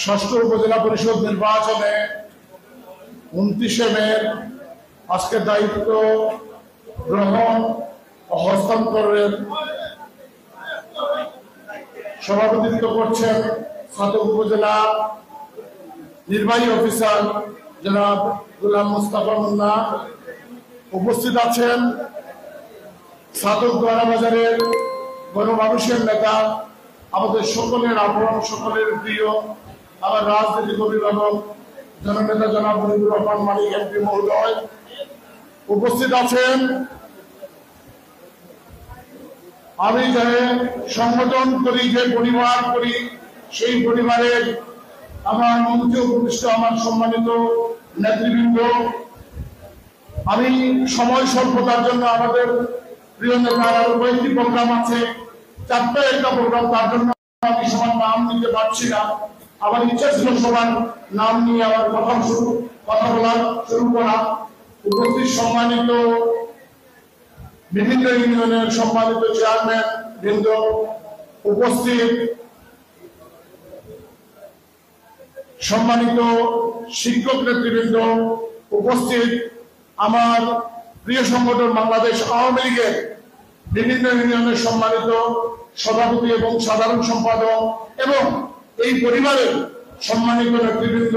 ষষ্ঠ উপজেলা পরিষদ নির্বাচনে 29 মে আজকে দায়িত্ব গ্রহণ ও হস্তান্তরের সভাপতিত্ব করছেন ছাতক উপজেলা নির্বাহী অফিসার জনাব গোলাম মুস্তাফা মুন্না। উপস্থিত আছেন ছাতক বাজারের গণমানুষের নেতা, আমাদের সকলের আপন, সকলের প্রিয়, আমার রাজনৈতিক অভিভাবক জননেতা জনাব মনিবুর রহমান মানিক এমপি মহোদয়। উপস্থিত আছেন আমি যে সংগঠন করি, যে পরিবার করি, সেই পরিবারের আমার মঞ্চে উপবিষ্ট আমার সম্মানিত নেতৃবৃন্দ। আমি সময় স্বল্পতার জন্য আমাদের প্রিয় নেতার আরো কয়েকটি প্রোগ্রাম আছে, 4টা একটা প্রোগ্রাম, তার জন্য আমি সবার নাম নিতে পারছি না। আমার ইচ্ছা ছিল সবার নাম নিয়ে আমার কথা বলা শুরু করা। উপস্থিত সম্মানিত বিভিন্ন ইউনিয়নের সম্মানিত চেয়ারম্যান বৃন্দ, উপস্থিত সম্মানিত শিক্ষক নেতৃবৃন্দ, উপস্থিত আমার প্রিয় সংগঠন বাংলাদেশ আওয়ামী লীগের বিভিন্ন ইউনিয়নের সম্মানিত সভাপতি এবং সাধারণ সম্পাদক এবং এই পরিবারের সম্মানিত নেতৃবৃন্দ,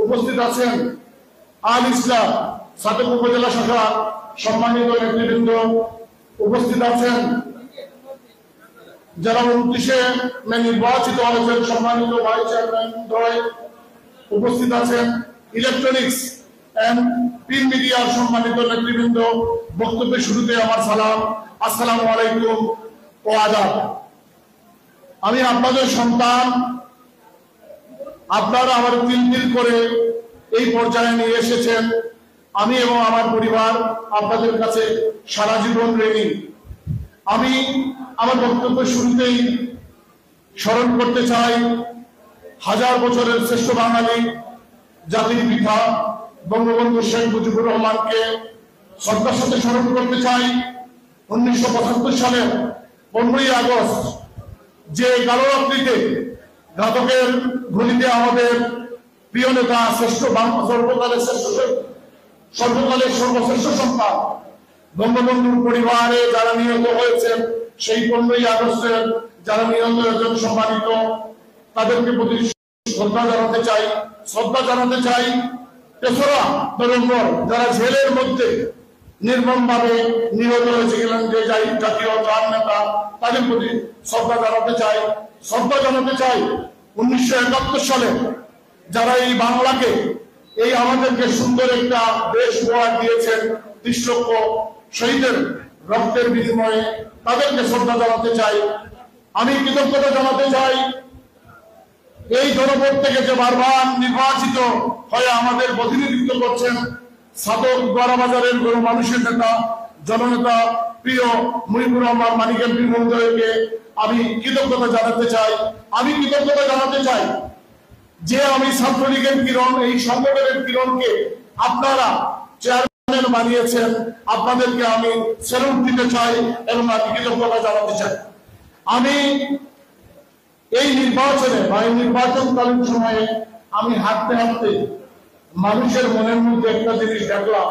উপস্থিত আছেন আল ইসলাম ছাতক উপজেলা শাখা সম্মানিত নেতৃবৃন্দ, উপস্থিত আছেন যারা 29 মে নির্বাচিত হয়েছেন সম্মানিত ভাইস চেয়ারম্যান দ্বয়, উপস্থিত আছেন ইলেকট্রনিক্স এন্ড প্রিন্ট মিডিয়ার সম্মানিত নেতৃবৃন্দ। বক্তব্যের শুরুতে আমার সালাম, আসসালামু আলাইকুম ও আদাব। আমি আপনাদের সন্তান, আপনারা আমার তিল করে এই পর্যায়ে নিয়ে এসেছেন। আমি এবং আমার পরিবার আপনাদের কাছে সারা জীবন ঋণী। আমি আমার বক্তব্যের শুরুতেই স্মরণ করতে চাই হাজার বছরের শ্রেষ্ঠ বাঙালি জাতির পিতা বঙ্গবন্ধু শেখ মুজিবুর রহমানকে শ্রদ্ধার সাথে স্মরণ করতে চাই 1975 সালের 15ই আগস্ট যে কালোরাত্রিতে ঘাতকের গুলিতে আমাদের প্রিয় নেতা সর্বকালের সর্বশ্রেষ্ঠ সন্তান বঙ্গবন্ধুর পরিবারে যারা নিহত হয়েছেন, সেই 15ই আগস্টের যারা নিহত হয়েছেন সম্মানিত, তাদেরকে প্রতি শ্রদ্ধা জানাতে চাই। তেসরা নভেম্বর যারা জেলের মধ্যে নির্মম ভাবে নিহত হয়েছিলেন, যে জাতীয় ত্রাণ নেতা, তাদের প্রতি শ্রদ্ধা জানাতে চাই। 1971 সালে যারা এই বাংলাকে, এই আমাদেরকে সুন্দর একটা দেশ উপহার দিয়েছেন 30 লক্ষ শহীদের রক্তের বিনিময়ে, তাদেরকে শ্রদ্ধা জানাতে চাই। আমি কৃতজ্ঞতা জানাতে চাই এই জনপদ থেকে যে বারবার নির্বাচিত হয়ে আমাদের প্রতিনিধিত্ব করছেন ছাতক বাজারের গণমানুষের নেতা, জননেতা প্রিয় মনিবুর রহমান মানিক এমপি মহোদয়কে আমি কৃতজ্ঞতা জানাতে চাই যে আমি ছাত্রলীগের কিরণ, এই সংগঠনের কিরণকে আপনারা চেয়ারম্যান বানিয়েছেন। আপনাদেরকে আমি স্যালুট দিতে চাই এবং আমি কৃতজ্ঞতা জানাতে চাই। আমি এই নির্বাচনে বা এই নির্বাচনকালীন সময়ে আমি হাঁটতে হাঁটতে মানুষের মনের মধ্যে একটা জিনিস দেখলাম,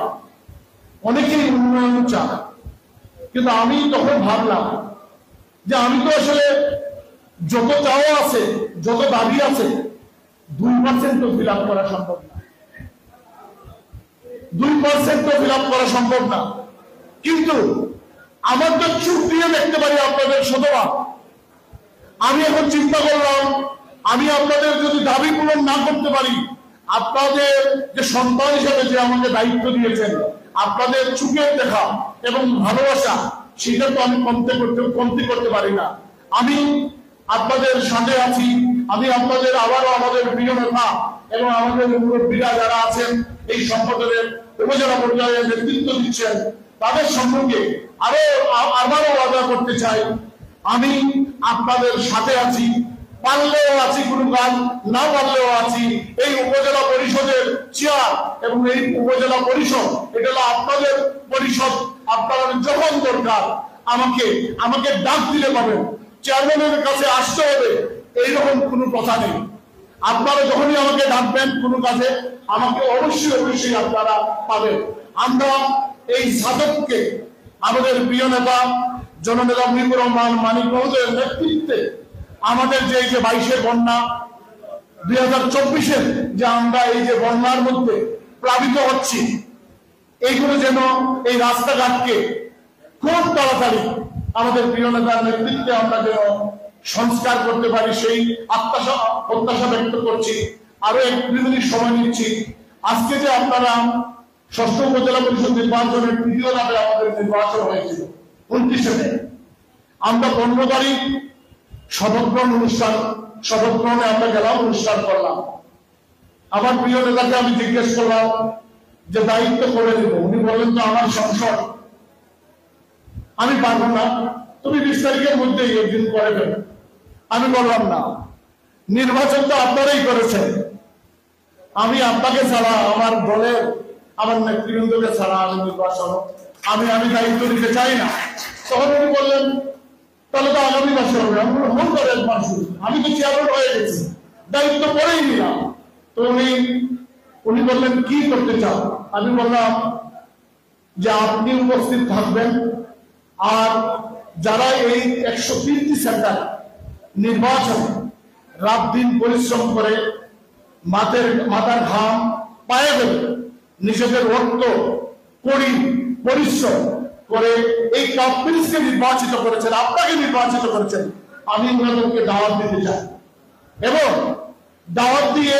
অনেকেই উন্নয়ন চায়, কিন্তু আমি তখন ভাবলাম যে আমি তো আসলে যত চাওয়া আছে, যত দাবি আছে, 2% ফিল আপ করা সম্ভব না, 2% ফিল আপ করা সম্ভব না। কিন্তু আমার তো চোখ দিয়ে দেখতে পারি আপনাদের শতভাগ। আমি এখন চিন্তা করলাম, আমি আপনাদের যদি দাবি পূরণ না করতে পারি, আপনাদের যে সন্তান হিসেবে যে আমাকে দায়িত্ব দিয়েছেন, আপনাদের চোখের দেখা এবং ভালোবাসা, সেটা তো আমি কমতি করতে পারি না। আমি আপনাদের সাথে আছি। আমি আপনাদের আবারও আমাদের প্রিয় নেতা এবং আমাদের মুরব্বীরা যারা আছেন এই সংগঠনের উপজেলা পর্যায়ে নেতৃত্ব দিচ্ছেন, তাদের সম্পর্কে আবারও ওয়াদা করতে চাই, আমি আপনাদের সাথে আছি। পারলেও আছি কোনো কাজ, না পারলেও আছি। এই উপজেলা পরিষদের চেয়ার এবং এই উপজেলা পরিষদ, এটা হলো আপনাদের পরিষদ। আপনাদের যখন দরকার আমাকে আমাকে ডাক দিলে পাবেন, চেয়ারম্যানের কাছে আসতে হবে এইরকম কোনো কথা নেই। আপনারা যখনই আমাকে ডাকবেন কোনো কাজে আমাকে অবশ্যই অবশ্যই আপনারা পাবেন। আমরা এই সাধককে আমাদের প্রিয় নেতা জননেতা মুজিবুর রহমান মানিক মহোদয়ের নেতৃত্বে আমাদের যে 22-এর বন্যা, 2024-এর যে আমরা এই যে বন্যার মধ্যে প্লাবিত হচ্ছি, এইগুলো যেন এই রাস্তাঘাটকে খুব তাড়াতাড়ি আমাদের প্রিয় নেতার নেতৃত্বে আমরা যেন সংস্কার করতে পারি সেই প্রত্যাশা ব্যক্ত করছি। আরো 1 মিনিট সময় নিচ্ছি। আজকে যে আপনারা 6ষ্ঠ উপজেলা পরিষদ নির্বাচনের 3য় ধাপে আমাদের নির্বাচন হয়েছিল 29 মে, আমরা 15 তারিখ শপথ গ্রহণে আমরা গেলাম, অনুষ্ঠান করলাম। আমার প্রিয় নেতাকে আমি জিজ্ঞেস করলাম যে দায়িত্ব করে দেব, উনি বললেন তো আমার সংসদ, আমি পারবো না, তুমি 20 তারিখের মধ্যেই একদিন করে দেবে। আমি বললাম না, নির্বাচন তো আপনারাই করেছেন, আমি আপনাকে ছাড়া আমার দলের আমার নেতৃবৃন্দকে ছাড়া আমি নির্বাচন আমি দায়িত্ব নিতে চাই না। তখন উনি বললেন তাহলে তো আগামী মাসে হবে। আমি তো চেয়ারম্যান হয়ে গেছি, দায়িত্ব পরেই নিলাম। তো উনি বললেন কি করতে চান? আমি বললাম যে আপনি উপস্থিত থাকবেন, আর যারা এই 103টি সেন্টার নির্বাচন রাত দিন পরিশ্রম করে মাথার ঘাম পায়ে দেবে, নিজেদের রক্ত করি পরিশ্রম করে এই কাপ্রিসকে নির্বাচিত করেছেন, আপনাকে নির্বাচিত করেছেন, আমি ওনাদেরকে দাওয়াত দিতে চাই এবং দাওয়াত দিয়ে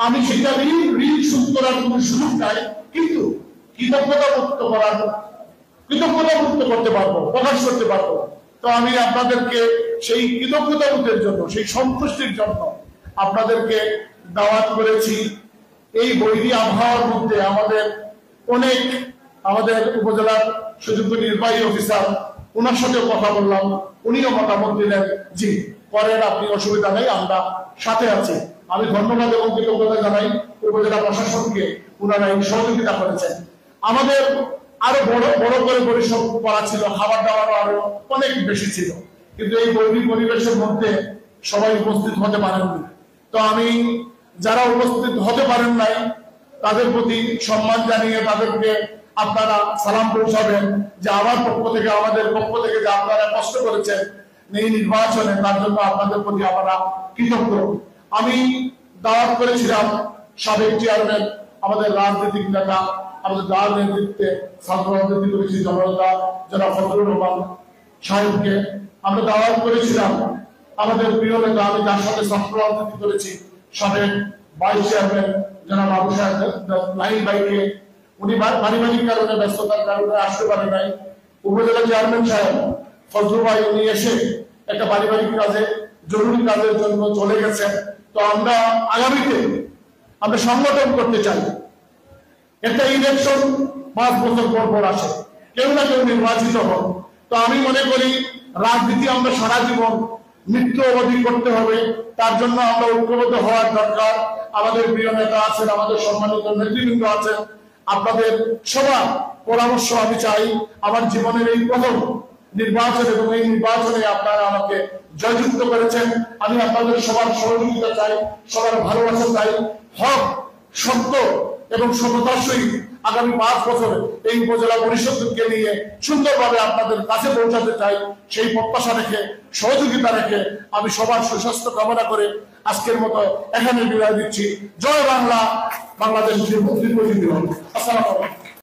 আমি সেটা ঋণ শোধ করার কোনো সুযোগ নাই, কিন্তু কৃতজ্ঞতা মুক্ত করতে পারবো, প্রকাশ করতে পারবো। তো আমি আপনাদেরকে সেই কৃতজ্ঞতাবোধের জন্য, সেই সন্তুষ্টির জন্য আপনাদেরকে দাওয়াত করেছি। এই বৈরী আবহাওয়ার মধ্যে আমাদের উপজেলার সুযোগ্য নির্বাহী অফিসার, ওনার সাথে কথা বললাম, উনিও মতামত দিলেন জি করেন, আপনি অসুবিধা নেই, আমরা সাথে আছি। আমি ধন্যবাদ এবং কৃতজ্ঞতা জানাই উপজেলা প্রশাসনকে, ওনারা এই সহযোগিতা করেছেন। আমাদের আরো বড় করে পরিশ্রম করা ছিল, খাবার দাবারও আরো অনেক বেশি ছিল, কিন্তু এই বৈরী পরিবেশের মধ্যে সবাই উপস্থিত হতে পারেননি। তো আমি যারা উপস্থিত হতে পারেন নাই তাদের প্রতি সম্মান জানিয়ে তাদেরকে আপনারা সালাম পৌঁছাবেন যে আমার পক্ষ থেকে, আমাদের পক্ষ থেকে যে আপনারা কষ্ট করেছেন এই নির্বাচনে, তার জন্য আপনাদের প্রতি আমরা কৃতজ্ঞ। আমি দাওয়াত করেছিলাম সাবেক চেয়ারম্যান, আমাদের রাজনৈতিক নেতা, আমাদের দল নেতৃত্বে ছাত্র রাজনীতি করেছি জনতা যারা ফজলুর রহমান সাহেবকে আমরা দাওয়াত করেছিলাম। আমাদের প্রিয় নেতা, আমি যার সাথে ছাত্র রাজনীতি করেছি, সাবেক ভাইস চেয়ারম্যান জনাব আবু সাহেব লাইন ভাইকে, উনি পারিবারিক কারণে ব্যস্ততার কারণে আসতে পারে নাই। উপজেলা চেয়ারম্যান সাহেব ফজলু ভাই, উনি এসে একটা পারিবারিক কাজে, জরুরি কাজের জন্য চলে গেছেন। তো আমরা আগামীতে আমরা সংগঠন করতে চাই। একটা ইলেকশন 5 বছর পর আসে, কেউ না কেউ নির্বাচিত হন। তো আমি মনে করি রাজনীতি আমরা সারা জীবন মৃত্যু অবধি করতে হবে, তার জন্য আমরা ঐক্যবদ্ধ হওয়ার দরকার। আমাদের প্রিয় নেতা আছেন, আমাদের সম্মানিত নেতৃবৃন্দ আছেন, আপনাদের সবার পরামর্শ আমি চাই। আমার জীবনের এই প্রথম নির্বাচন এবং এই নির্বাচনে আপনারা আমাকে জয়যুক্ত করেছেন, আমি আপনাদের সবার সহযোগিতা চাই, সবার ভালোবাসা চাই। হক, সত্য এবং সততার সহিত আগামী 5 বছরে এই উপজেলা পরিষদকে নিয়ে সুন্দরভাবে আপনাদের কাছে পৌঁছাতে চাই। সেই প্রত্যাশা রেখে, সহযোগিতা রেখে আমি সবার সুস্বাস্থ্য কামনা করে আজকের মতো এখানে বিদায় দিচ্ছি। জয় বাংলা, বাংলাদেশ দীর্ঘজীবী হোক। আসসালামু আলাইকুম।